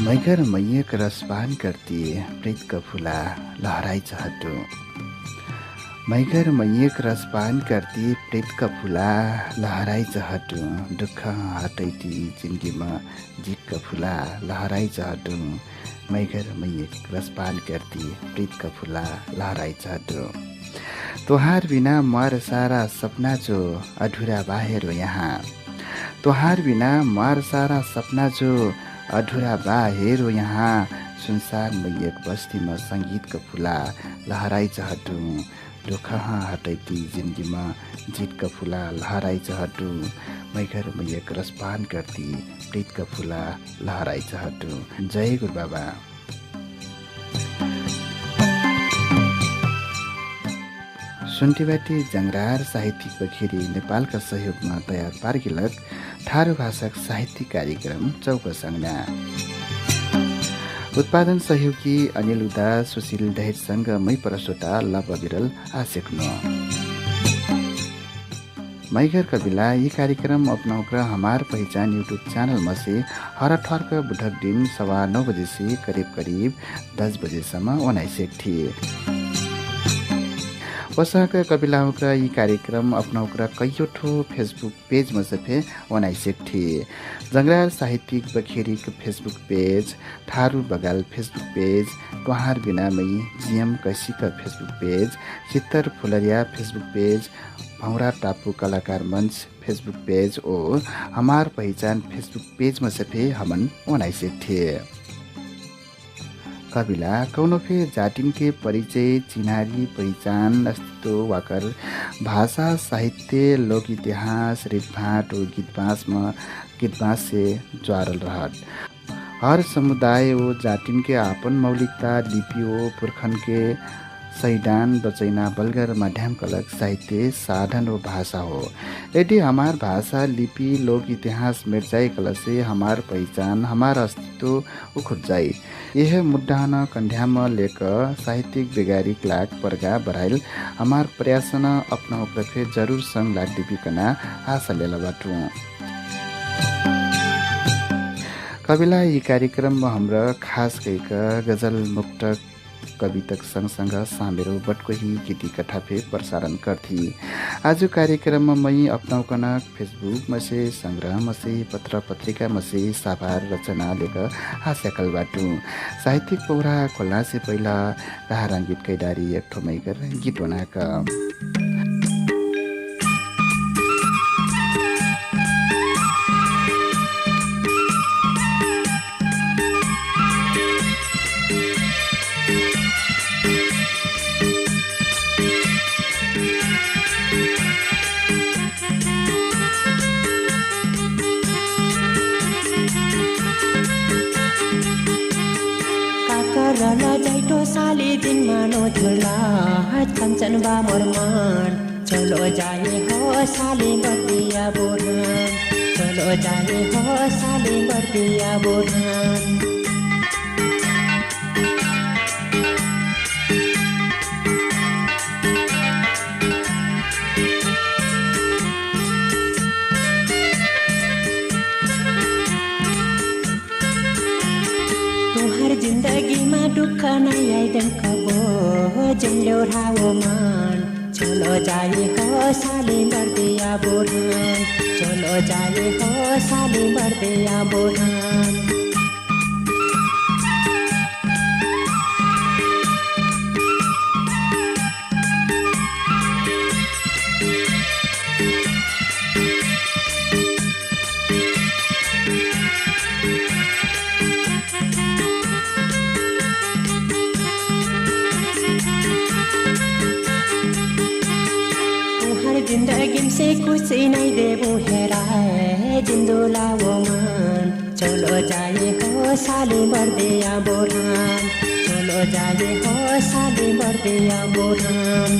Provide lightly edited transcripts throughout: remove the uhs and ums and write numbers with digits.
मैगर मैयक रसपान करती प्रीत का फुला लहराई चहटु। मैगर मैयक रसपान करती प्रीत का फुला लहराई चहटु। दुःख हटैती जिन्दगीमा जितका फुला लहराई चहटु। मैगर मैयक रसपान करती प्रीत का फुला लहराई चहटु। तोहार बिना मर सारा सपना जो अधुरा बाहेर यहाँ। तोहार बिना मर सारा सपना जो अधुरा बा हेरो यहाँ। सुनसान मैयक बस्तीमा सङ्गीतका फुला लहराई चहटु। दुःख हटैती जिन्दगीमा जितका फुला लहराई चहटु। मैगर मैयक रसपान करती प्रीतका फुला लहराई चहटु। जय गुरु बाबा। सुन्टीबाटी जङ्गरार साहित्यिक बखेरी नेपालका सहयोगमा तयार पार्गिलक थारू भाषाक साहित्यिक कार्यक्रम चौकसङ्ना। उत्पादन सहयोगी अनिल उदास सुशील दहेजसँग मै परसोटा लभ विरल आसेक्नो। मैगर कविला यी कार्यक्रम अपनाउकर हमार पहिचान यूट्यूब चैनल में से हर ठर्क बुधक दिन 9:15 बजे से करीब 10 बजेसम्म ओनाइसेक थिए। वसाक कपिलाउक्र यी कार्यक्रम अपनाउक्र कैयोठो फेसबुक पेज में से ओनाइसेक थिए। जंगरार साहित्यिक बखेरीक फेसबुक पेज, थारू बगाल फेसबुक पेज, तोहार बिनामै जीएम कैसीका फेसबुक पेज, चित्तर फुलरिया फेसबुक पेज, भौरा टापू कलाकार मंच फेसबुक पेज और हमार पहचान फेसबुक पेज में से हमन ओनाइसेक थिए। कविला कौनो फे जातिन के परिचय चिन्हारी पहिचान अस्तित्व वाकर भाषा साहित्य लोक इतिहास रीतभाट और गीतबास से ज्वारल रहत। हर समुदाय ओ जातिन के आपन मौलिकता लिपि ओ पुरखन के सैदान बचैना बलगर माध्यम कलक साहित्य साधन और भाषा हो। यदि हमार भाषा लिपि लोक इतिहास मिट जाए कल से हमार पहचान हमार अस्तित्व उखुट जाए। यह मुद्दा न कंध्याम लेकर साहित्यिक वैगारिक लाग परगा बढ़ाइल हमार प्रयासन अपना उपलब्धि जरूर संग लाग दिपिकना आशा लेला बाटू। कविला यी कार्यक्रम में हमरा खास कईका गजल मुक्तक कवितक सँगसँग सामेरो बटकोही गीती कथा फे प्रसारण करथी। आज कार्यक्रम में मैं अपनाउकन फेसबुक में से संग्रह में से पत्र पत्रिका में से साभार रचना लेकर हास्यकल बाटू। साहित्यिक पौरा खोलना से पहला रंगीत कैदारी एक ठो मैगर गीत बनाका। साली दिन मानो झुला कंचन बा मोरमान चलो जाए हो साली बर्दिया बोरहान। चलो जाए हो साली बर्दिया बोरहान। जिंदगी में दुख नहीं आइदन कबो जिलो रावो मान। चलो जाए हो साली बर्दिया बोरहान। चलो जाए हो साली बर्दिया बोरहान। जिंदगी से कुछ नहीं देवो हेराए जिंदोला वो मान। चलो जाए हो साली बर्दिया बोरहान। चलो जाए हो साली बर्दिया बोरान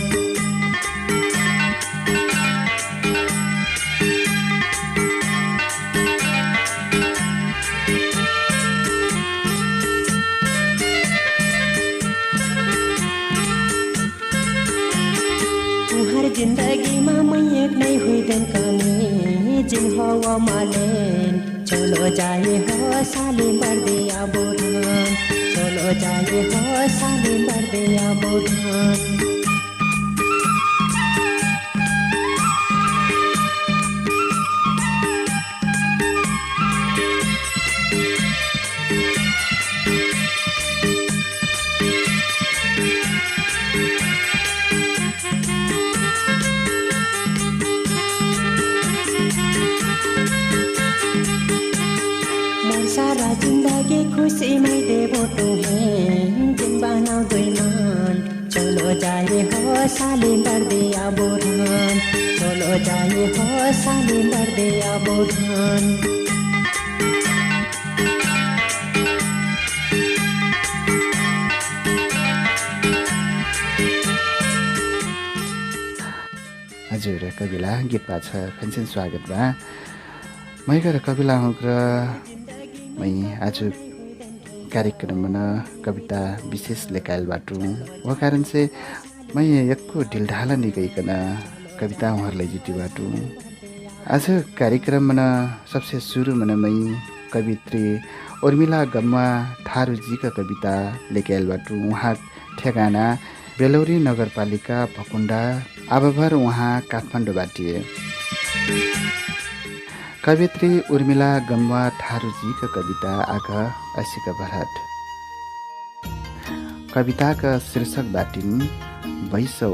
जिंदगीमा मै एक नै हुइदेन कने जिन हवा मालेन चलो जाए हो साली बर्दिया बोरान चलो जाए हो साली बर्दिया बोरान सारा जिंदगी खुशी में देवो तुम्हें जिन बनाओ दुईमान चलो जाए हो साली बर्दिया बोरान चलो जाए हो साली बर्दिया बोरान हजुर कविला गीत पाछ फेन्सन स्वागत बा मैका कविला हुँक्र मै आज कार्यक्रम में कविता विशेष लेकायल बाटू वो कारण से मैं यक्को ढिलढाला निकैकन कविता उहाँहरूलाई जिती बाटू आज कार्यक्रम में सबसे सुरु में मैं कवित्री उर्मिला गम्मा थारूजी का कविता लेकायल बाटू उहाँ ठेगाना बेलौरी नगरपालिका भकुण्डा आबभर उहाँ काठमाडौँ बाटिए कवित्री उर्मिला गम्वा थारूजी का कविता आगा असिका भरत कविता का शीर्षक बाटिन बैसौ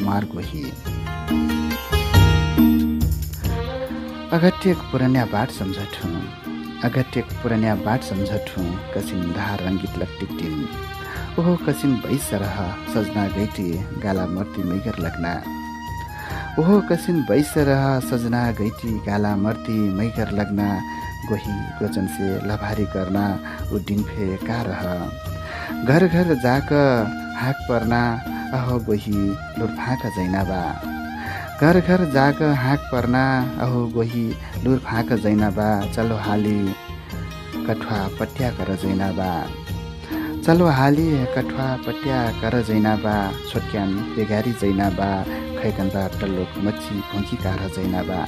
मार्गोही अगट्यक पुरान्या बाट सम्झठु अगट्यक पुरान्या बाट सम्झठु कसिन धार रंगित लट्टिटिन ओहो कसिन बैस रह सजना गैटी गाला मर्ती मैगर लगना ओहो कसिन बैस रह सजना गैटी गाला मर्ती मैगर लगना गोही गोचन से लभारी करना उ दिन फे का रह घर घर जाक हाक पर्ना अहो गोही लुरफाका जैनाबा घर घर जाक हाक पर्ना अहो गोही लुरफाका जैनाबा चलो हाली कठुआ पट्या कर जैनाबा चलो हाली कठुआ पट्या कर जैनाबा छोट्यान बेगारी जैनाबा खैकन्दा टल्लोक मच्छी भुँकी कार जैनाबा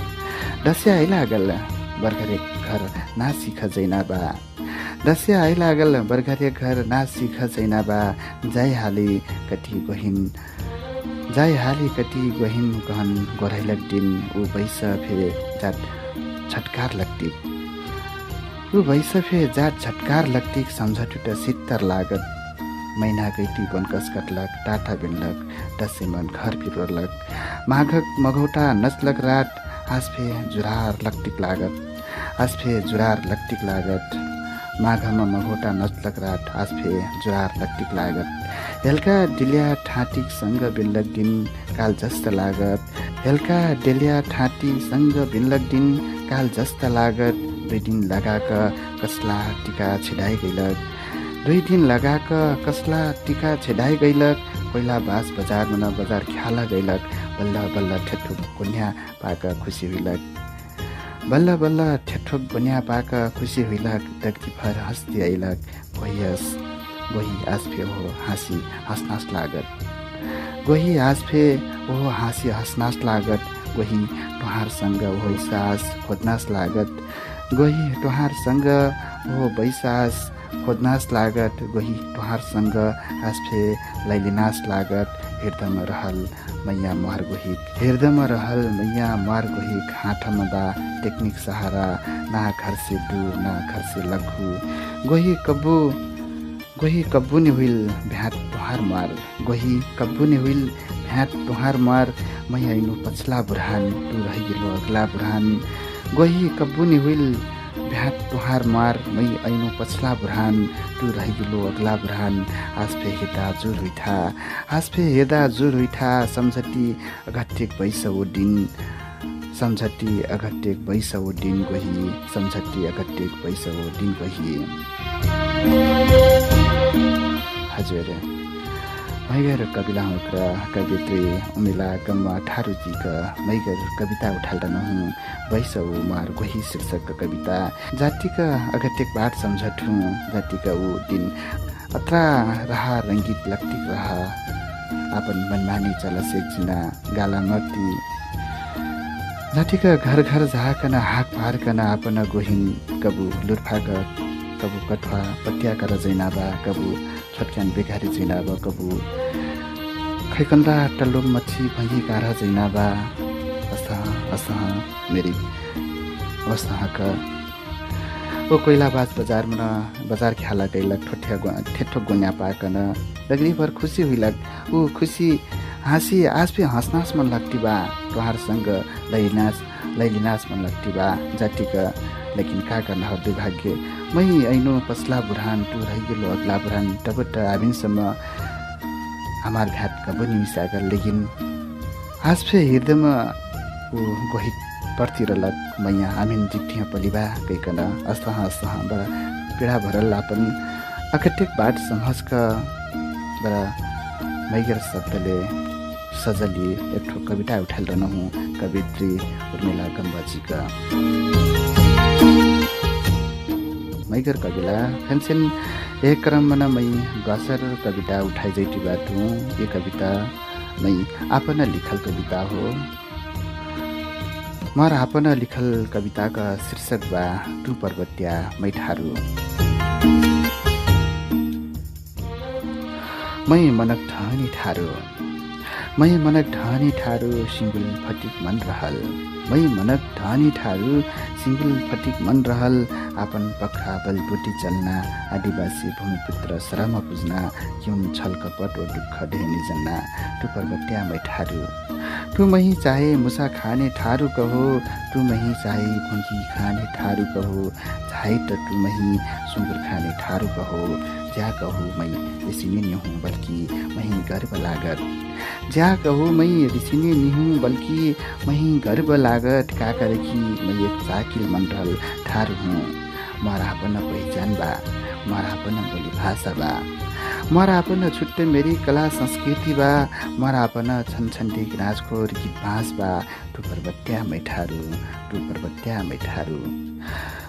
दस्या आइलागल बर्घरे घर ना सिख जैनाबा दस्या आइलागल बर्घरे घर ना सिख जैनाबा जाय हाली कति गोहिन गहन गोरैलक दिन ऊ बैस फे जाट छटकार लग्टी ऊ बैस फे जाट छटकार लग्टी सम्झटुट सित्तर लागत मैना गैटी बनकस कटलक टाटा बिनलक दसेमन घर पिरोलक माघक मघौटा नचलक रात आसफे जुरार लक्टिक लागत माघमा मघौटा नचलक रात आसफे जुरार लक्टिक लागत हेल्का डिलिया ठाँटिक सँग बिनलक दिन काल जस्त लागत हेल्का डिलिया ठाँटी सँग बिनलक दिन काल जस्त लागत 2 दिन लगाक कसला टिका छिडाइ गइलक 2 दिन लगाक कसला टिका छेडाइ गइलक पहिला बास बजार मन बजार ख्याला गइलक बल्ल बल्ल ठेठुक कोन्या पाक खुसी हुइलक बल्ल बल्ल ठेठुक कोन्या पाक खुसी हुइलक दक्ति भर हस्ती आइलक गोही आसफे हो हाँसी हँसनास लागत गोही आसफे हो हाँसी हँसनास लागत गोही टुहारसँग हो सास खोज्नास लागत गोही टुहारसँग हो बैसास खोज्नास लागत गोही टुहारसँग आसफे लैलिनास लागत हृदयमा रहल मैया मार गोही हाथमा बा टेक्निक सहारा ना घर से दूर ना घर से लघु गोही कब्बू नि हुइल भ्याट टुहार मार गोही कब्बू नि हुइल भ्याट टुहार मार मैया इनु पछला बुढान तू रहिलो अगला बुढान गोही कब्बू नि हुइल भ्याट टुहार मार मै ऐनो पछला बुढान तू रहिलो अगला बुढान आसफे हेदा जुर हुइठा सम्झटी अघट्टेक बैसौ दिन गोही सम्झटी अघट्टेक बैसौ दिन गोही हजुर मैगर कविला हुक्र कवित्री उमिला गम्मा ठारूजीक मैगर कविता उठाल्न हूँ वैसौ मार गोही शीर्षक कविता जातिक अगटेक बाट सम्झठु जातिक ऊ दिन अत्रा रहा रङ्गीत लक्तिक रहा आपन मनमानी चलस एकजना गाला मर्ती जातिक घर घर झाकन हाक पारकन आपन गोहिन कबु लुर्फाक कबु कठुवा पत्याकर जैनाबा कबु छटक्यान बेकारी जैनाबा कबु खैकन्दा टल्लोम मच्छी भई कार जैनाबा असह मेरी असहक ओ कोइलाबाज बजार ख्याला गैलक ठेठो गोन्या पाकन लगली भर खुसी हुइलक ऊ खुसी हाँसी आज भी हँसनास मन लाग्ती बा तुहारसँग लैलिनास मन लाग्ती बा जातिक लेकिन का करना हो दुर्भाग्य मै ऐनो पसला बुरहान टू रह गेलो अगला बुरहान टबट आबिनसम्म हमार घाट कब निमिसागर लेकिन आज फे हृदयमा ऊ गोहित पर्तिर लग मैया आमिन जिठिया पलिबा कैकन असह बडा पीडा भरल लापन अकटेक बाट समझका बडा मैगर शब्दले सजली एक ठो कविता उठाल रहनु कवित्री उर्मिला गम्बाजीका मैगर कविला फेन्सेन एक क्रममा मै गसर कविता उठाइ जैटी बाटु ये कविता मै आपन लिखल कविता हो मार आपन लिखल कविताका शीर्षक बा टु पर्वत्या मै ठारू मै मनक ठानी ठारू मै मनक ढानी ठारू सिङ्गुल फटिक मन रहल मै मनक ढानी ठारू सिङ्गुल फटिक मन रहल आपन पखरा बलबुटी चल्ना आदिवासी भूमिपुत्र शरम पुज्ना क्युन छल कपट ओ दुःख ढेनी जन्ना टु पर्वत्या मै ठारू टु मही चाहे मुसा खाने ठारू कहो टु मही चाहे भुङ्गी खाने ठारू कहो चाहे त टु मही सुँगुर खाने ठारू कहो ज्या कहू मै ऋषिनी निहूँ बल्कि मही गर्व लागत ज्या कहू मै ऋषिनी निहूँ बल्कि मही गर्व लागत काकरकी मै एक चाकिल मण्डल ठारू हुँ मारा अपन पहिचान बा मारा अपन बोली भाषा बा मारा अपन छुट्टै मेरी कला संस्कृति बा मारा अपन छनछन्डी राजकोर गीत बाँस बा टु पर्वत्या मै ठारू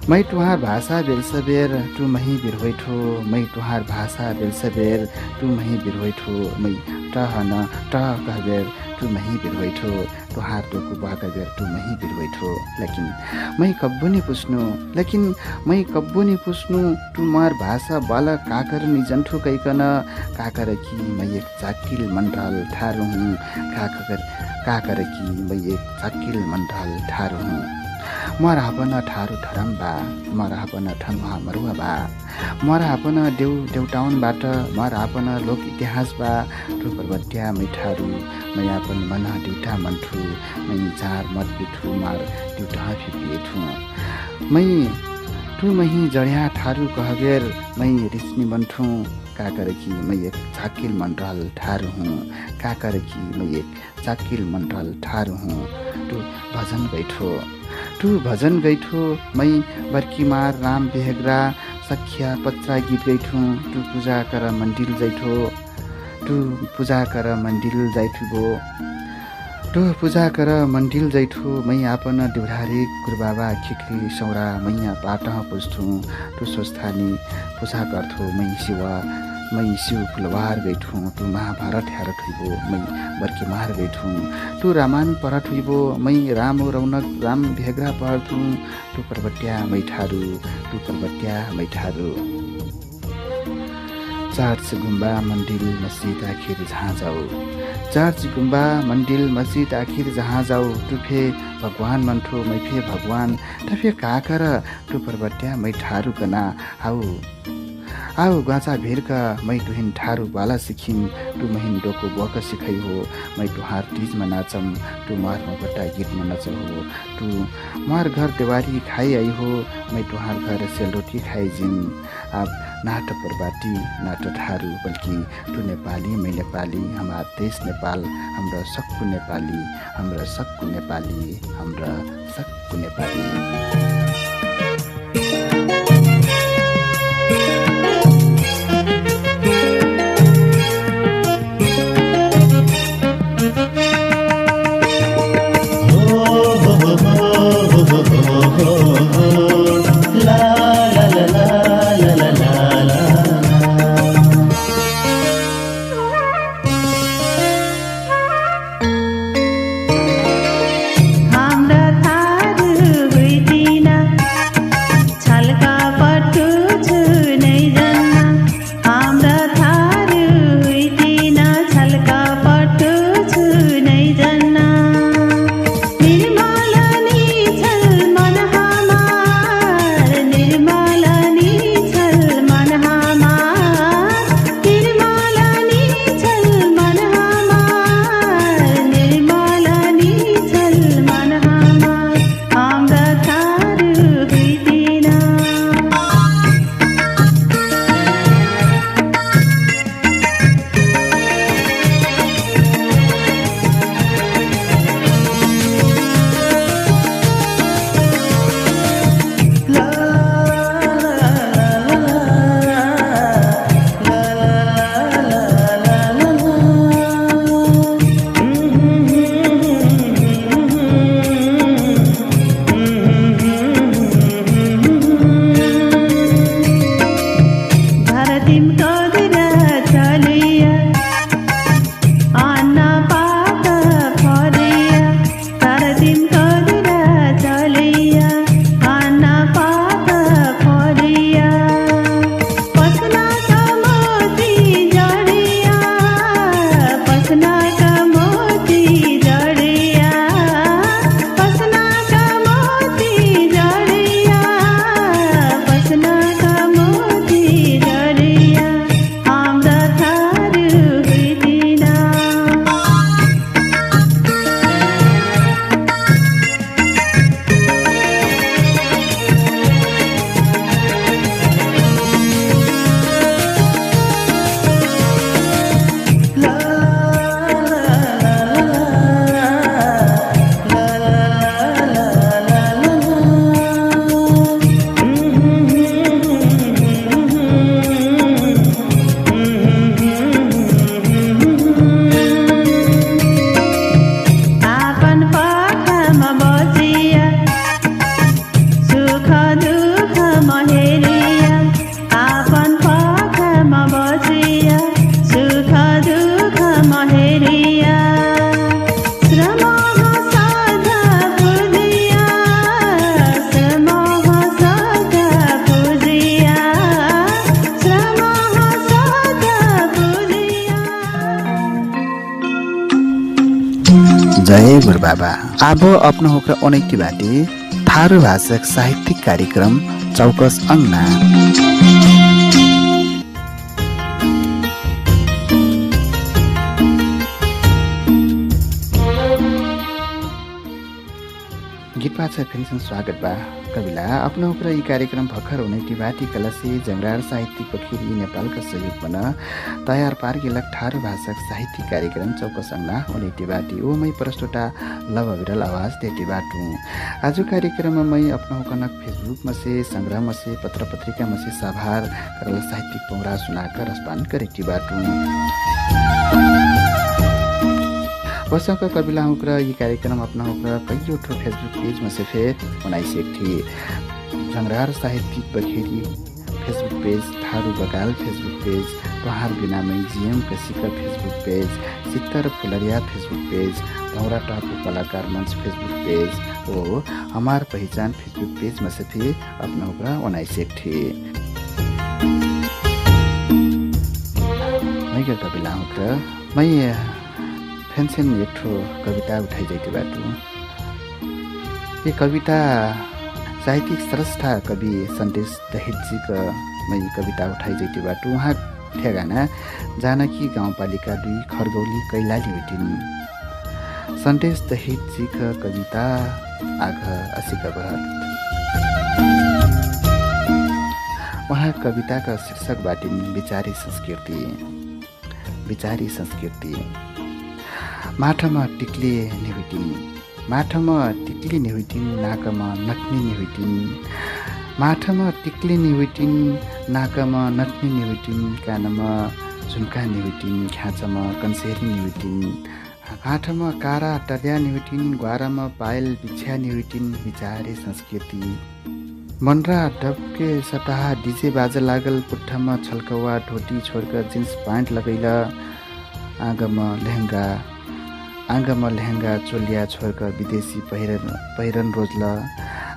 मै तुहार भाषा बेलसबेर टु मही बिरहोइठो मै तुहार भाषा बेलसबेर टु मही बिरहोइठो मै टहन टह कहबेर टु मही बिरहोइठो तुहार डोकु बागबेर टु मही बिरहोइठो लेकिन मै कब्बु नि पुस्नु टु मार भाषा बाला काकर नि जन्ठो कैकन काकर कि मै एक चाकिल मण्डल ठारू हुँ काकर कि मै एक चाकिल मण्डल ठारू हुँ मरा अपन ठारू धरम बा मरा अपन ठनुहा मरुवा बा मरा अपन देउटाउनबाट मरा अपन लोक इतिहास बा टु पर्वत्या मै ठारू मै अपन मन देउटा मन्ठु मै चार मत बिठु मार देउटा फिपिएठु मै टु मही जड्या ठारू कहबेर मै रिस्नी बन्ठु काकर कि मै एक चाकिल मण्डल ठारू हुँ काकर कि मै एक चाकिल मण्डल ठारू हुँ टु भजन गैठो मै बर्कीमार राम बेहग्रा सख्या पत्रा गीत गैठो टु पूजा कर मन्दिर जैठो टु पूजा कर मन्दिर जैठो मै आपन देउरारी गुरुबाबा खिक्री सौरा मैया पाटह पुज्थु टु स्वस्थानी पूजा गर्थो मै शिव फुलवार गैठु टु महाभारत हेर ठुइबो मै बर्कीमार गैठु टु रामायण पर ठुइबो मै राम रौनक राम भेग्रा पढ्थु टु पर्वत्या मै ठारू चर्च गुम्बा मन्दिर मस्जिद आखिर जहाँ जाऊ टु फे भगवान मन्ठो मै फे भगवान टफे काकर टु पर्वत्या मै ठारू कना आऊ गाँचा भिरका मै तुहिन ठारू बाला सिखिन टु महिन डोको बक सिखै हो मै तुहार तीजमा नाचम टु मार मगटा गीतमा नचौ हो टु मार घर देवारी खाइ आई हो मै तुहार घर सेलरोटी खाइ जिन अब नाट परबाटी नाट ठारू बल्कि टु नेपाली मै नेपाली हमार देश नेपाल हाम्रो सक्कु नेपाली जय गुरुबाबा। अब अपना होकर अनैति बाटे थारू भाषक साहित्यिक कार्यक्रम चौकस अंगना। गीत पाछ फेन्सन स्वागत बा कविला अपना उपरा यी कार्यक्रम भर्खर हुने टिबाटी कलसी जंगरार साहित्यिक पोखरी नेपालका सहयोग बन तयार पार्गिलक ठारू भाषक साहित्यिक कार्यक्रम चौकसंगना हुने टिबाटी ओमै प्रस्तुता लव विरल आवाज देती बाटू। आज कार्यक्रम में अपना कनक फेसबुक में से संग्रह में से पत्र पत्रिका में से सभार करल साहित्यिक पौरा सुनाकर रसपान करेटी बाटू। वसका कविला हुक्र यी कार्यक्रम अपना हुक्र कईयो ठो फेसबुक पेज में से फेर बनाइसेक थी। जंगरार साहित्यिक बखेरी फेसबुक पेज, थारू बगाल फेसबुक पेज, पहाड़ बिना जीएम कसीका फेसबुक पेज, सित्तर फुलरिया फेसबुक पेज, भौरा टापू कलाकार मंच फेसबुक पेज ओ हमार पहचान फेसबुक पेज में से भी अपना हुक्र बनाइसेक थी। मैं कविला हुक्र मैं फेन्सन एक ठो कविता उठाई जाती बाटू। ये कविता साहित्यिक स्रष्टा कवि सन्देश दहितजी का मैं कविता उठाई जाती बाटू। वहाँ ठेगाना जानकी गाउँपालिका 2 खरगौली कैलाली भेटिन्। सन्देश दहितजी का कविता आघ असिका बहर। वहाँ कविता का शीर्षक बाटिन् विचारी संस्कृति। विचारी संस्कृति माठामा टिक्ली निहुटिन्, माठामा टिक्ली निहुटिन्, नाकमा नट्नी निहुटिन्, माठामा टिक्ली निहुटिन्, नाकमा नट्नी निहुटिन्, कानमा झुम्का निहुटिन्, ख्याचमा कन्सेरी निहुटिन्, आठमा कारा टल्या निहुटिन्, ग्वारामा पायल बिछ्या निहुटिन्। विचारे संस्कृति मनरा डबके सटाहा डीजे बाजा लागल, पुट्ठामा छल्कवा ढोटी छोडकर जिन्स प्यान्ट लगैला, आँगमा लेहङ्गा चोलिया छोड्क विदेशी पहिरन रोज्ल,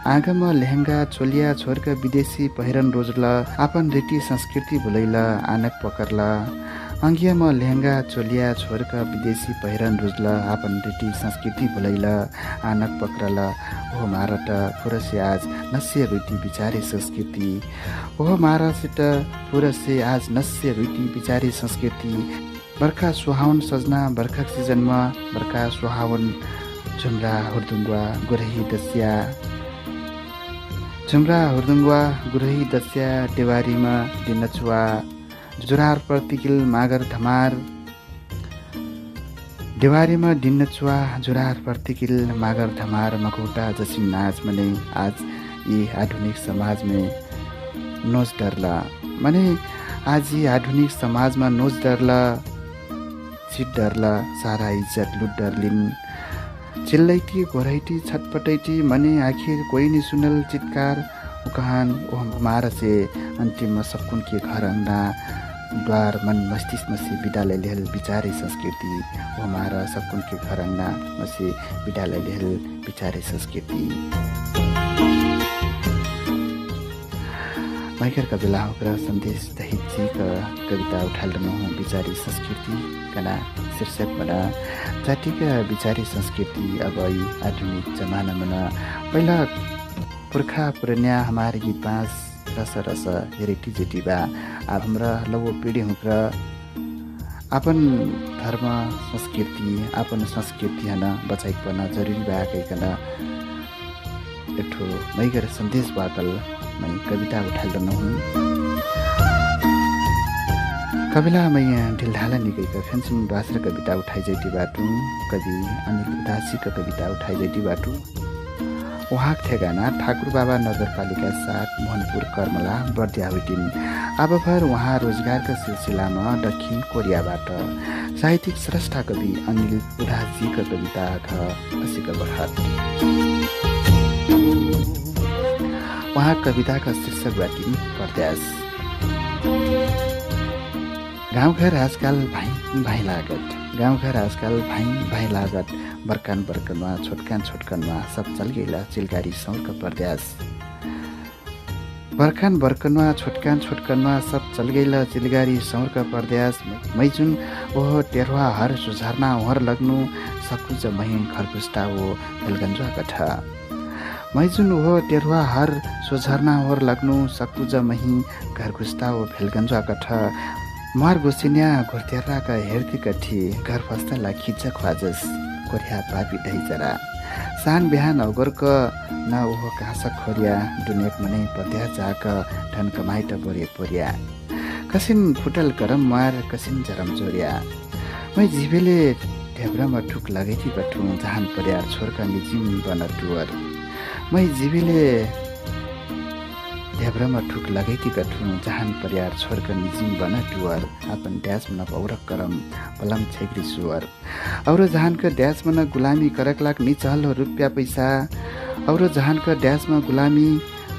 आँगमा लेहङ्गा चोलिया छोड्क विदेशी पहिरन रोज्ल, आपन रीति संस्कृति भुलैल आनक पकर्ल, अंगियामा लेहङ्गा चोलिया छोड्क विदेशी पहिरन रोज्ल, आपन रीति संस्कृति भुलैल आनक पक्रल। ओह मारट पुरसे आज नस्य रुटी विचारे संस्कृति, ओह मारसित पुरसे आज नस्य रुटी विचारे संस्कृति। बर्खा सुहावन सजना बर्खा सिजनमा, बर्खा सुहावन झुम्रा हुर्दुङ्गवा गुरही दस्या, झुम्रा हुर्दुङ्गवा गुरही दस्या, देवारीमा दिनचुवा जुरार प्रतिकिल मागर धमार, देवारीमा दिनचुवा जुरार प्रतिकिल मागर धमार, मकौटा जसिन नाच मने आज यी आधुनिक समाज में नोच डरला, मने आज यी आधुनिक समाज में नोच डरला, चिट डरला, सारा इज्जत लुट डरलिन्, चिल्लैटी घोरैटी छटपटैटी, मने आखिर कोई नहीं सुनल चित्कार, उकहान ओह मारसे अन्तिम सकुन के घर अंगना, द्वार मन मस्तिष्क मसी विद्यालय लेहल विचारे संस्कृति, ओह मारा सकुन के घर अंगना मसी विद्यालय लेहल विचारे संस्कृति। मैकर कविला होकर सन्देश दहितजी का कविता उठाल रहूँ विचारी संस्कृति कना शीर्षक बना। जातिका विचारी संस्कृति अब यी आधुनिक जमाना मना पहिला पुर्खा पुरनिया हमारे गीत बाँस रस रस हेरेटी जेटी बा। अब हमरा लवो पीढ़ी हुक्र आपन धर्म संस्कृति आपन संस्कृति हना बचाइ पर्न जरुरी बा कहिकन एठो मैगर सन्देश बाकल मैं कविता उठाल रहूँ। कविला मैं ढिलढाला निकैका फेन्सन बास्र कविता उठाइ जाइटी बाटू, कवि अनिल उदासी का कविता उठाइ जाइटी बाटू। वहाँ ठेगाना ठाकुर बाबा नगरपालिका 7 मोहनपुर कर्मला बर्दिया हुइटिन्। अब भर वहाँ रोजगारका सिलसिलामा दक्षिण कोरियाबाट साहित्यिक स्रष्टा कवि अनिल उदासीका कविता असिका बढत। वहाँ कविताका शीर्षक बाटिन् परदेश। गाउँघर आजकल भाइ लागत, गाउँघर आजकल भाइ लागत, बर्कान बर्कनमा छोटकान छोटकनमा सब चल गइला चिलगारी सौरका परदेश। बर्खान बर्कनमा छोटकान छोटकनमा सब चल गइला चिलगारी सौरका परदेश। मैजुन ओह टेरवा हर सुझारना ओहर लग्नु सकुज मही खरगुस्टा हो भेलगन्जुआ कठ मैजुन हो टेरुवा हर सोझर्ना होर लाग्नु सकुज मही घरगुस्टा हो भेलगन्जुआ कठ मार गोसिन्या घोर्तेर्राका हेर्ती कठी घर फस्ताला खिच्च ख्वाजस कोर्या पापी ढैजरा सान बिहान अगरक न ओहो काँस खोरिया दुनेक मनै पत्या जाक धन कमाइट बोरे पोरिया कसिन फुटल गरम मार कसिन जरम जोरिया मै जिबेले ढेब्रामा ठुक लगेथी बटु जहान पर्या छोरका निजिम बन टुवर मै जिबेले ढेब्रामा ठुक लगेथी बटु जहान पर्या छोरका निजिम बन टुवर आपन ड्यास मन पौरक करम पलम छेग्री सुवर औरो जहानका ड्यास मन गुलामी करक लाग निचहलो रुपियाँ पैसा औरो जहानका ड्यासमा गुलामी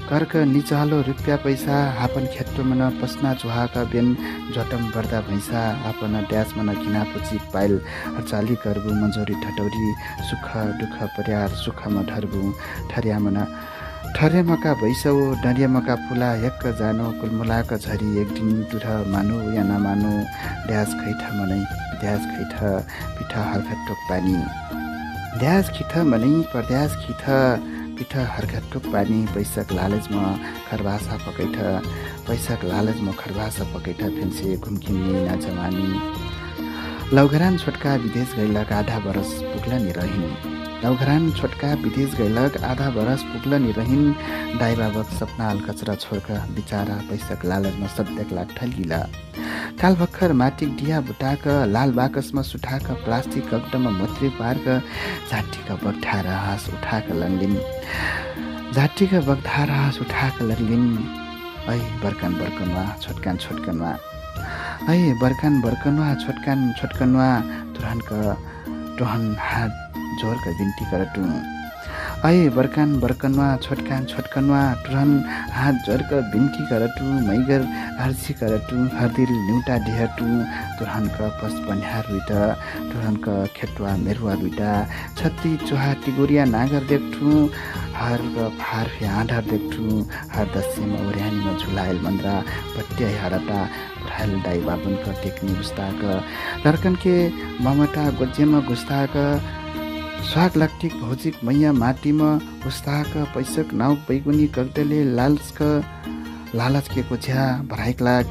कर्क निचहलो रुपियाँ पैसा आपन खेट्टो मन पस्ना चुहाका बेन जटम बर्दा भैंसा आपन ड्यास मन किना पुची पाइल हर्चाली करबु मजोरी ठटौरी सुख दुख पर्यार सुखमा ढर्बु ठर्या मन ठरे मका भैसौ डरिया मका फुला हेक्क जानो कुलमुलाका झरी एक दिन टुठ मानु या नमानु ड्यास खैठ मनै ड्यास खैठ पिठा हर्खटोक पानी ड्यास खिठ मनै परड्यास खिठ पिठा हर्खटोक पानी पैसाक लालचमा खरभासा पकैठ पैसाक लालचमा खरभासा पकैठ फेन्से घुम्किने नाजमानी लौघरान छोटका विदेश गइलक आधा बरस पुग्ला नि रहिन् लौघरान छोटका विदेश गइलक आधा बरस पुग्ला नि रहिन् दाइ बाबक सपना अलकचरा छोड्का बिचारा पैसाक लालचमा सत्याक लाग ठल्गिला काल भर्खर माटिक डिया बुटाक लाल बाकसमा सुठाक प्लास्टिक कप्टमा मोत्री पार्क झाटीका बगठार हाँस उठाक लङ्लिन् झाटीका बगठार हाँस उठाक लङ्लिन् ऐ बर्कन बर्कनवा छोटकान छोटकनवा ऐ बर्कन बर्कनवा छोटकान छोटकनवा तुरहानका टोहन हात जोरका बिन्ती करटु ऐ बर्कन बर्कनवा छोटकान छोटकनवा टुरहन हात जोरका बिन्ती करटु मैगर आर्सी करटु हरदिल न्युटा डेहटु तुरहानका पस पन्हार रुइटा तुरहानका खेटुवा मेरुवा रुइटा छत्ती चुहा टिगोरिया नागर देख्ठु हर फार फ्याँढर देख्ठु हर दस्यमा ओर्यानीमा झुलायल मन्द्रा पट्याइ हरटा पुराल दाइ बाबुनका टेक्नी गुस्ताक लर्कनके ममटा गोज्यमा गुस्ताक स्वाग लक्टिक भौजिक मैया माटीमा उस्ताक पैसक नाउ बैगुनी कगडले लालच के कोछ्या भराइक लाग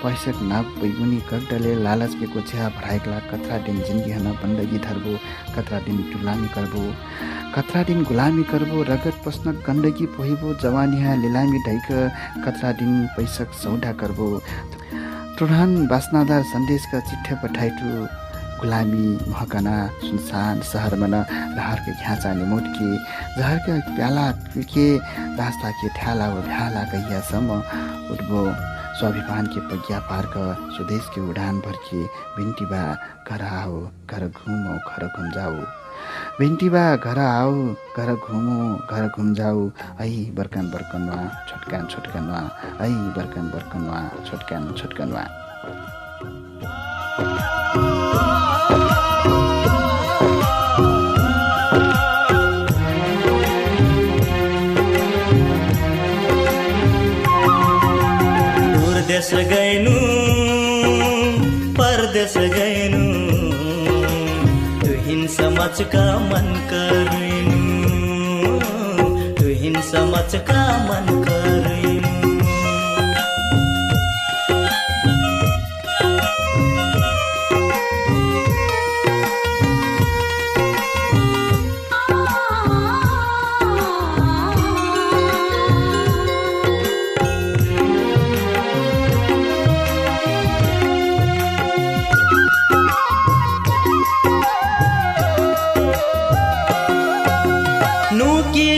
पैसक नाउ बैगुनी कगडले लालच के कोछ्या भराइक लाग कतरा दिन जिन्दगी हन बन्दगी धरबो कतरा दिन गुलामी करबो कतरा दिन गुलामी करबो रगत पस्न गन्दगी पोहिबो जवानी लिलामी ढैक कतरा दिन पैसक सौदा करबो तुरहन बासनादार सन्देशका चिठ्ठी पठाइटु गुलामी महकना सुनसान सहरमा न रहरके घ्याचा निमुटके जहरके प्याला के दास्ता के ठ्याला व भ्याला गैयासम्म उठ्बो स्वाभिमान के प्रज्ञा पार्क स्वदेश के उडान भर्के भिन्टीबा घर आओ घर घुमो घर घुम जाऊ भिन्टीबा घर आओ घर घुमो घर घुम जाऊ ऐ बर्कन बर्कनवा छोटकान छोटकनवा ऐ बर्कन बर्कनवा छोटकान छोटकनवा देश गएनु परदेश गएनु तुहिन समझका मन करिनु तुहिन समझका मन करिनु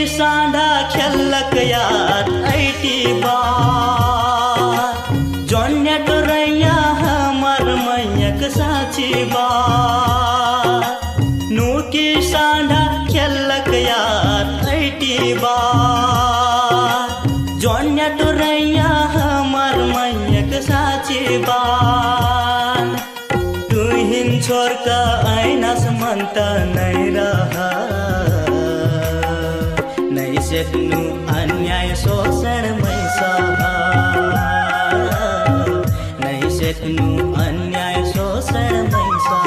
साँढा खेलक याद ऐटी बार जन्य टोरैया हमर मैयक साची बार नुकी साँढा खेलक याद ऐटी बार जन्य टोरैया हमर मैयक साची बार तुहिन छोरका ऐनास मन्ता नै रहा सेक्नु अन्याय शोषण मैसा नै सेक्नु अन्याय शोषण मैसा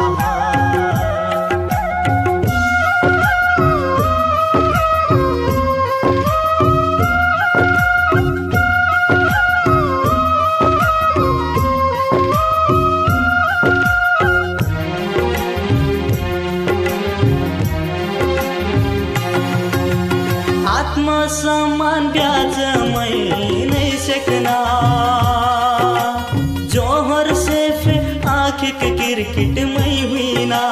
मै हुइना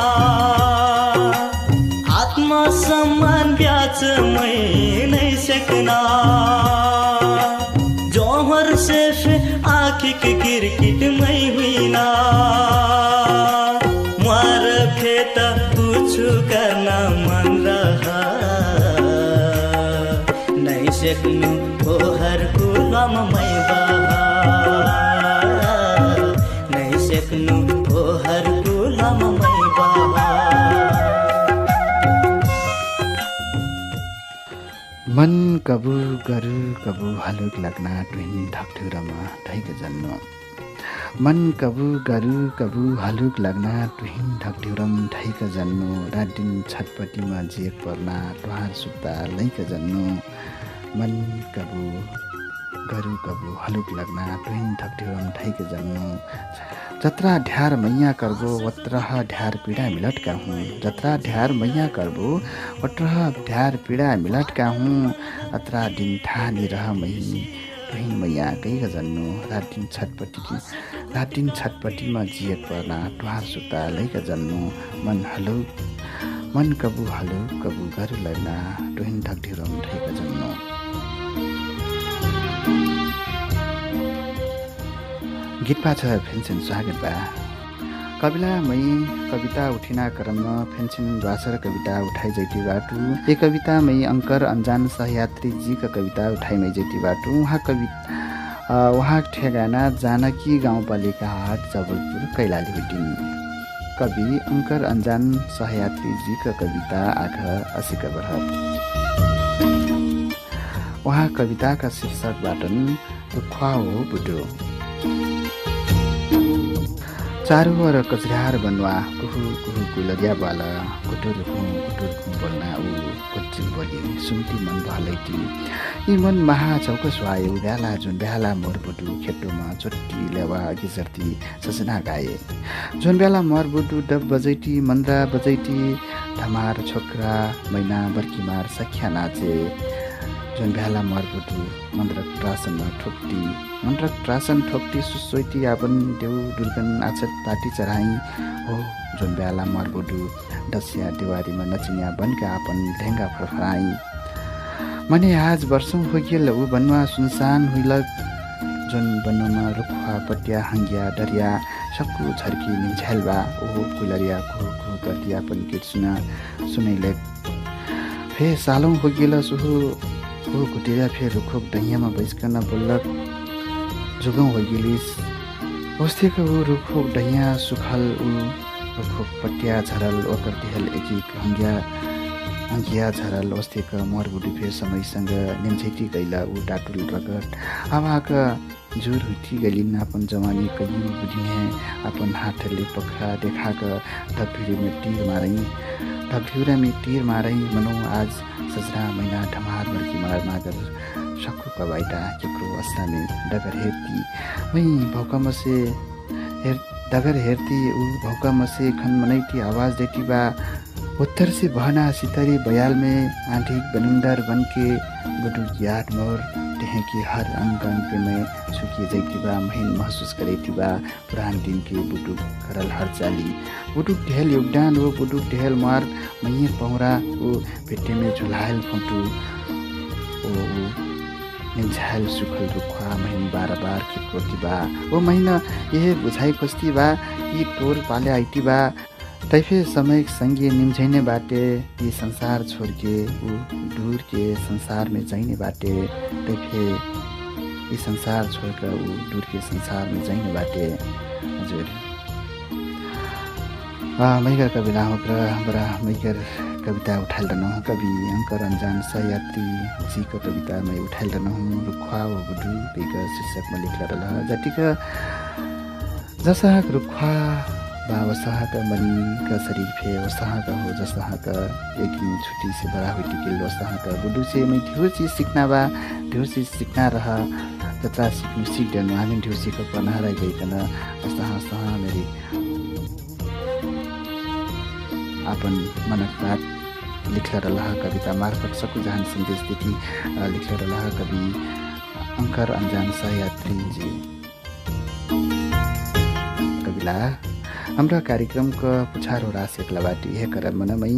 आत्मसम्मान ब्याच मै नै सकना जोहर सिर्फ आँखी की किरकिट मै हुइना मार फेत कुछ करना मन रहा नहीं सकनु हर कुलम मै बहा नहीं सकनु हर कुलम मै बहा मन कबु गरु कबु हलुक लाग्ना ट्विन ढकठुरमा ढैक जन्नु मन कबु गरु कबु हलुक लाग्ना ट्विन ढकठुरम ढैक जन्नु रात दिन छटपटीमा जेक पर्ना टुहार सुत्ता लैक जन्नु मन कबु गरु कबु हलुक लाग्ना ट्विन ढकठुरम ढैक जन्नु जत्रा ढ्यार मैया करबो वत्रह ढ्यार पीडा मिलटका हूँ जत्रा ढ्यार मैया करबो वत्रह ढ्यार पीडा मिलटका हूँ अत्रा दिन ठानी रह मही तुहिन मैया गई जन्नु रात दिन छटपटीमा जियक पर्ना टुहार सुत्ता लैक जन्नु मन कबु हलु कबु गरु लग्ना तुहिन ढकढिरम ढैक जन्नु गीतपा छ फेन्सन स्वागत बा कविलामै कविता उठिना क्रममा फेन्सन द्वासर कविता उठाइ जैती बाटु ए कवितामै अंकर अन्जान सहयात्री जी का कविता उठाइमै जैती बाटु उहाँ ठेगाना जानकी गाउँपालिका हाट जबलपुर कैलाली हुटिन कवि अंकर अन्जान सहयात्री जी का कविता आघ असिका बरहत उहाँ कविताका शीर्षकबाट रुख्वा हो बुडो चारू और कचरार बनवा कुहु कुहु कुलरिया बाला कुटुर खुँ बोल्ना ऊ कुच्ची बोली सुन्ती मन भलैटी यी मन महा चौकस वायो ब्याला जुन ब्याला मोरबुटु खेटोमा चोट्टी लेवा गिजर्ती सजना गाए जुन बेला मोरबुटु डब बजैटी मन्द्रा बजैटी धमार छोक्रा मैना बर्कीमार सख्या नाचे जुन बेला मरबुटु मन्द्रक त्रासन ठोक्टी सुसोइटी आपन देउ दुर्गन आछत पाटी चराई हो जुन बेला मरबुटु दसिया दिवारीमा नचिनिया बनका आपन ढेंगा फरफराई मने आज वर्षौं होगिल उ बनवा सुनसान हुइलक जुन बनवा रुखवा पट्या हंगिया डरिया सक्कु छर्की निझेलबा ओ कुलरिया खो करतिया पन गीत सुनैले फे सालौं होगिल सुहु हो कुटिया फेर रुखोक डैयामा बैसकन बोल्लक जुगौं होगिलिस वस्तीको ऊ रुखोक डैया सुखल ऊ रुखोक पट्या झरल ओकर दिहल एकीक हंगिया झरल वस्तीको मरबुडी फेर समयसँग निम्छैटी गैला ऊ डाटुल रगत आवाका जुर हुटी गलिन अपन जवानी कयु बुझिने अपन हाथले पखरा देखाका ढबढिउरा में तीर मारै मनो आज सजरा मैना ढमार मर्की मार मागर सक्कु कबाइटा केक्रो अस्ताने डगर हेर्ती मै भौकमसे डगर हेर्ती ऊ भौकमसे खन मनैती आवाज देती बा उत्तर से बहना सितरी बयाल में आंधिक बनुंदर बन के बुडू याद मोर देह की हर अंग में सुखी जैती बा महीन महसूस करेती बा पुरान दिन के बुडू करल हर चाली बुडू ढेल योगदान वो बुडू ढेल मार मैर पौरा वो पेटे में झुलायल फोटू ओ निझायल सुखल रुखवा महीन बार खेपोती बा वो महीना यह बुझाई खोजती बा कि टोर पाले आईती बा तैफे समय संगे निम्झैने बाटे ये संसार छोड़ के ऊ दूर के संसार में जाइने बाटे तैफे ये संसार छोड़कर ऊ दूर के संसार में जाइने बाटे हजुर मैगर कविता हो बड़ा मैगर कविता उठाइल रहनु कवि अंकर अन्जान सहयात्री जी को कविता मैं उठाइल रहनु रुखवा हो बुडू बेगर शीर्षक में लिख रहा जतिका जसा रुखवा बा वसहाका मनी का शरीर फे वसहाका हो जसहाका एक दिन छुट्टी से बड़ा हुई टिकिल वसहाका बुडू से मैं ढेर चीज सीखना बा ढेर चीज सीखना रहा जता सीखनु सीख देनु हामी ढेर सीख पना रह गई कना वसहा मेरी अपन मनक बात लिख रहा कविता मार्फत सकु जहान संदेश देखि लिख रहा कवि अंकर अन्जान सहयात्री जी कविला हाम्रो कार्यक्रमको पुछारो रास एकला बाटी हे कर मनमै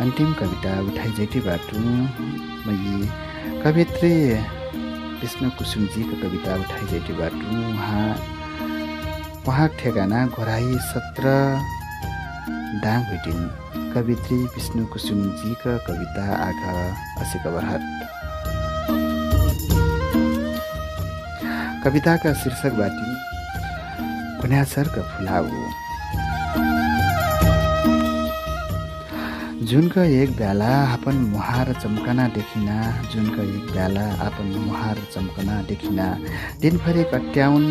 अन्तिम कविता उठाइ जैटी बाटु मै कवित्री विष्णु कुसुमजीको कविता उठाइ जैटी बाटु उहाँ ठेगाना घोराई 17 डाङ भेटिन् कवित्री विष्णु कुसुमजीका कविता आग असिक बरहट। कविताका शीर्षक बाटी गुन्यासरका फुलाउ। जुनका एक बेला आपन मुहार चम्कना देखिना, जुनका एक बेला आपन मुहार चम्कना देखिना, दिनभरि कट्याउन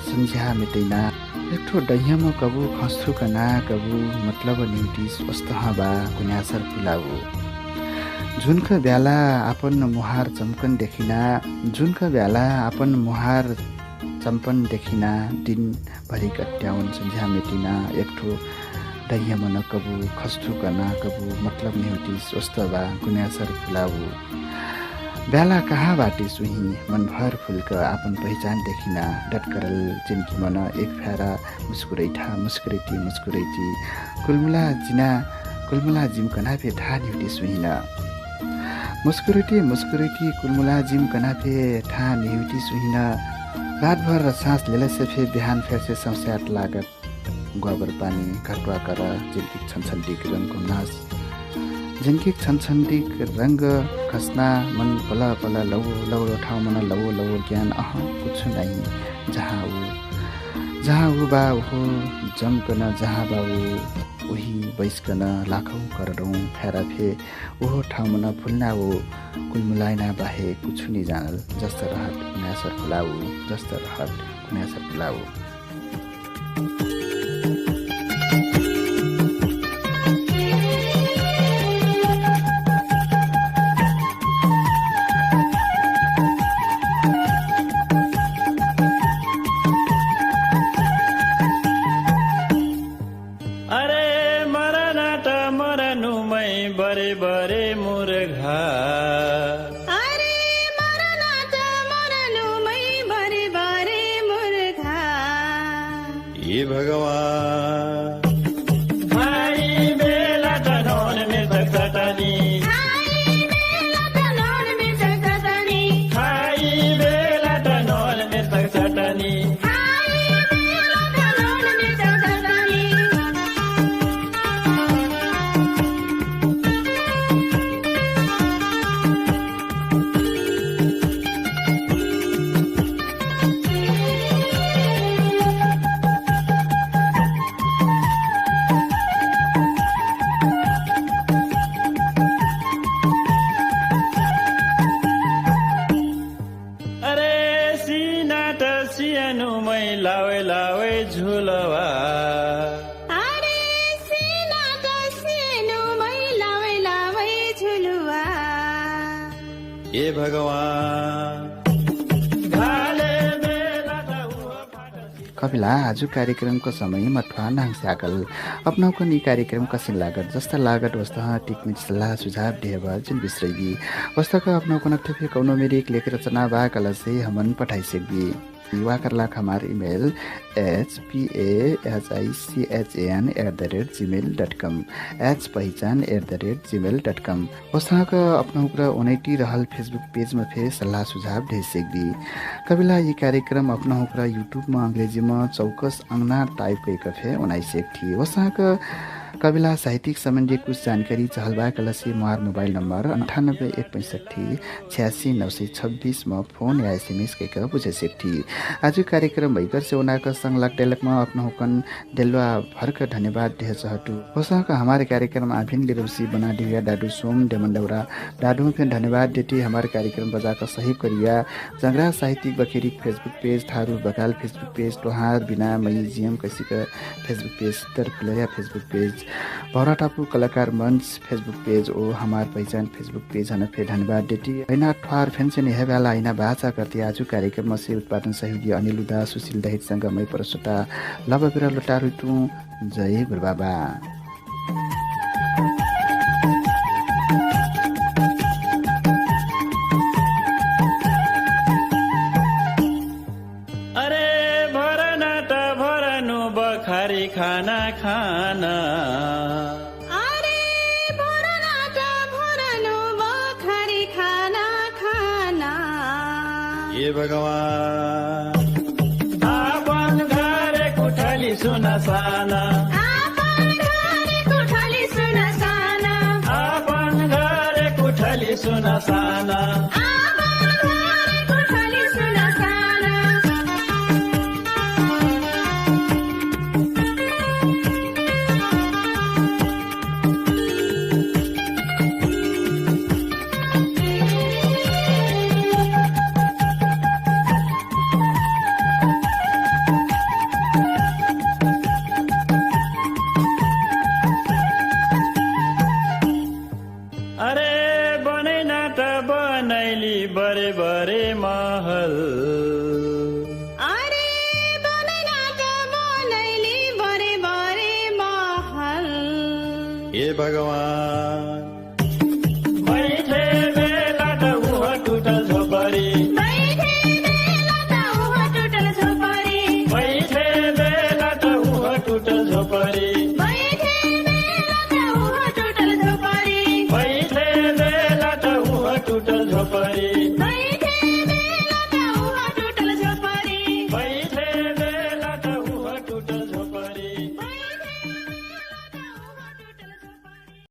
सन्झ्या मेटैना, एकठो डैयामा कबु खस्छु कना कबु मतलब न्युटी स्वस्थ बा गुन्यासर फुलाउ। जुनका बेला आपन मुहार चम्कन देखिना, जुनका बेला आपन मुहार चम्पन देखिना, दिनभरि कट्याउन सन्झ्या मेटिना, एकठो डैयामा न कबु खस्छु कना कबु मतलब न्युटी स्वस्थ बा गुन्यासर फुलाउ। बेला कहाँ बाटे सुही मनभर फुलका आपन पहिचान देखिना, डटकरल जिनकी मन एक फ्यारा मुस्कुरैठा मुस्कुरैटी मुस्कुरैटी कुलमुला जिम कनाफे ठा न्युटी सुहिना, मुस्कुरैटी मुस्कुरैटी कुलमुला जिम कनाफे ठा न्युटी सुहिना, रातभर सास लेलसे फे बिहान फेरसे संस्याट लागत गोबर पानी घटवा कर जिनकी छनछन्टिक रङको नास, जिनकी छनछन्टिक रंग खस्ना मन पल पल लौ लौ ठाउँ मन लौ लौ ज्ञान कुछ नहीं, जहाँ ऊ बा हो जमकन, जहाँ बा उही बैसकन लाखौं करोडौं फेरा फे ओहो ठाउँ मन फुल्ना हो कुलमुलाइना बाहे कुछ नि जानल, जस्त रहत गुन्यासर फुलाउ, जस्त रहत गुन्यासर फुलाउ। कपिला आज कार्यक्रमको समय मठवा नाङस्याकल अपनाउको नि कार्यक्रम कसिन लागत जस्ता लागत वस्ता टिकमिट सल्लाह सुझाव देहबा जिन बिसरैगी वस्ताका अपनाउको नथफे कौनो मेरी एक लेख रचना बा कल से हमन पठाइ सकबी युवा करला हमार ईमेल hpahichan@gmail.com hpahichan@gmail.com वस्ताक अपनाउको ओनेटी रहल फेसबुक पेजमा फेरि सल्लाह सुझाव दे सकबी। कबिला यी कार्यक्रम अपनाउको युट्युबमा अंग्रेजीमा चौकस अंगना टाइप कइका फे ओनाइ सेक्थी वस्ताक कबिला साहित्यिक सम्बन्धी कुछ जानकारी चहलबा कलसी मुहार मोबाइल नम्बर 9815686926 में फोन या एसएमएस कइका बुझे सेक्थी। आज कार्यक्रम भइकर से उनाका संलग टेलकमा अपना हुकन डेलवा भरक धन्यवाद देह चाहतु वसाका हमारे कार्यक्रम आभिन लिरौसी बना दिया डाडू सोम डेमनडौरा डाडू फिर धन्यवाद देती हमारे कार्यक्रम बजाका सही करिया जंगरा साहित्यिक बखेरी फेसबुक पेज थारू बगाल फेसबुक पेज तोहार बिना मई जीएम कसिका फेसबुक पेज तरफुलरिया फेसबुक पेज भौरा टापू कलाकार मंच फेसबुक पेज ओ हमार पहिचान फेसबुक पेज हन फे धन्यवाद देती हैना ठवार फेन्सन हेबाला हैना भाषा करती आज कार्यक्रम से उत्पादन सहयोगी अनिलुदा सुशील दहित संग मै परसता लब बिरा लटारु तु जय गुरुबाबा। अरे भरना त भरनु बखारी खाना अरे भोरनाटा भोरनो बखरी खाना खाना हे भगवान आपन घर कुठली सुना साना आपन घर कुठली सुना साना आपन घर कुठली सुना साना आपन घर कुठली सुना साना अरे बनैना त बनैली बरे बरे महल अरे बनैनाटा बनैली बरे बरे महल हे भगवान